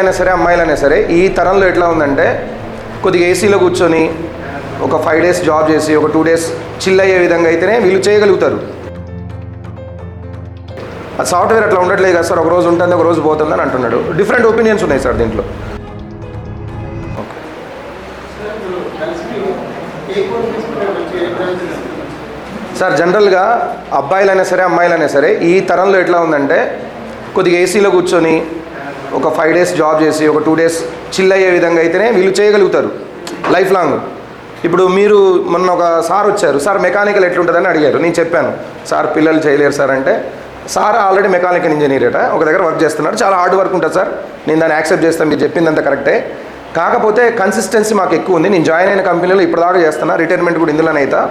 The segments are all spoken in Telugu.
అబ్బాయిలైనా సరే అమ్మాయిలైనా సరే ఈ తరంలో ఎట్లా ఉందంటే కొద్దిగా ఏసీలో కూర్చొని ఒక 5 days జాబ్ చేసి ఒక 2 days చిల్ అయ్యే విధంగా అయితేనే వీళ్ళు చేయగలుగుతారు. ఆ సాఫ్ట్వేర్ అట్లా ఉండట్లేదు కదా సార్, ఒక రోజు ఉంటుంది ఒక రోజు పోతుందని అంటున్నాడు. డిఫరెంట్ ఒపీనియన్స్ ఉన్నాయి సార్ దీంట్లో. సార్ జనరల్గా అబ్బాయిలైనా సరే అమ్మాయిలైనా సరే ఈ తరంలో ఎట్లా ఉందంటే కొద్దిగా ఏసీలో కూర్చొని ఒక 5 days జాబ్ చేసి ఒక 2 days చిల్ అయ్యే విధంగా అయితేనే వీళ్ళు చేయగలుగుతారు లైఫ్ లాంగ్. ఇప్పుడు మీరు మొన్న ఒక సార్ వచ్చారు, సార్ మెకానికల్ ఎట్లుంటుందని అడిగారు. నేను చెప్పాను సార్ పిల్లలు చేయలేరు సార్ అంటే, సార్ ఆల్రెడీ మెకానికల్ ఇంజనీర్ అట, ఒక దగ్గర వర్క్ చేస్తున్నాడు, చాలా హార్డ్ వర్క్ ఉంటుంది సార్, నేను దాన్ని యాక్సెప్ట్ చేస్తాను, మీరు చెప్పిందంత కరెక్టే, కాకపోతే కన్సిస్టెన్సీ మాకు ఎక్కువ ఉంది, నేను జాయిన్ అయిన కంపెనీలో ఇప్పటిదాకా చేస్తున్నా, రిటైర్మెంట్ కూడా ఇందులోనే అవుతా,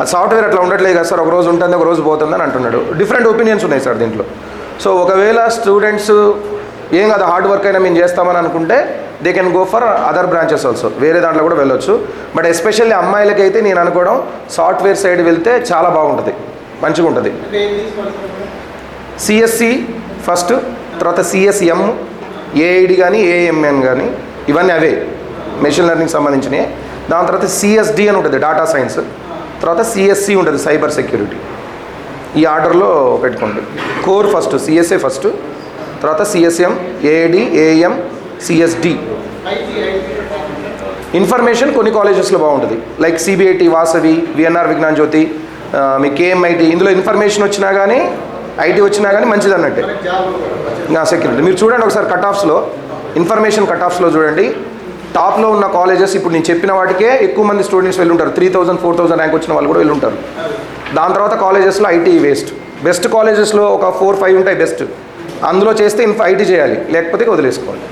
ఆ సాఫ్ట్వేర్ అట్లా ఉండట్లేదు కదా సార్, ఒక రోజు ఉంటుంది ఒక రోజు పోతుందని అంటున్నాడు. డిఫరెంట్ ఒపీనియన్స్ ఉన్నాయి సార్ దీంట్లో. సో ఒకవేళ స్టూడెంట్స్ ఏం కదా హార్డ్ వర్క్ అయినా మేము చేస్తామని అనుకుంటే they can go for other branches also, వేరే దాంట్లో కూడా వెళ్ళొచ్చు. బట్ ఎస్పెషల్లీ అమ్మాయిలకైతే నేను అనుకోవడం సాఫ్ట్వేర్ సైడ్ వెళ్తే చాలా బాగుంటుంది, మంచిగా ఉంటుంది. సిఎస్సి ఫస్ట్, తర్వాత సిఎస్ఎం, ఏఐడి కానీ ఏఎంఎన్ కానీ ఇవన్నీ అవే మెషిన్ లెర్నింగ్ సంబంధించినవి. దాని తర్వాత సిఎస్డి అని ఉంటుంది డేటా సైన్స్, తర్వాత సిఎస్సి ఉంటుంది సైబర్ సెక్యూరిటీ. ఈ ఆర్డర్లో పెట్టుకోండి. కోర్ ఫస్ట్ సిఎస్ఏ ఫస్ట్, తర్వాత CSM, AID, AM, CSD. Information కొన్ని కాలేజెస్లో బాగుంటుంది, like CBIT, Vasavi, VNR Vignan Jyothi, మీ కేఎంఐటి. ఇందులో ఇన్ఫర్మేషన్ వచ్చినా కానీ ఐటీ వచ్చినా కానీ మంచిది అన్నట్టే. నా సెక్యూరిటీ మీరు చూడండి ఒకసారి కట్ ఆఫ్స్లో, ఇన్ఫర్మేషన్ కట్ ఆఫ్స్లో చూడండి, టాప్లో ఉన్న కాలేజెస్ ఇప్పుడు నేను చెప్పిన వాటికే ఎక్కువ మంది స్టూడెంట్స్ వెళ్ళుంటారు. 3000, 4000 ర్యాంక్ వచ్చిన వాళ్ళు కూడా వెళ్ళుంటారు. దాని తర్వాత కాలేజెస్లో ఐటీ బెస్ట్ కాలేజెస్లో ఒక 4-5 ఉంటాయి బెస్ట్, అందులో చేస్తే ఐటీ చేయాలి, లేకపోతే వదిలేసుకోవాలి.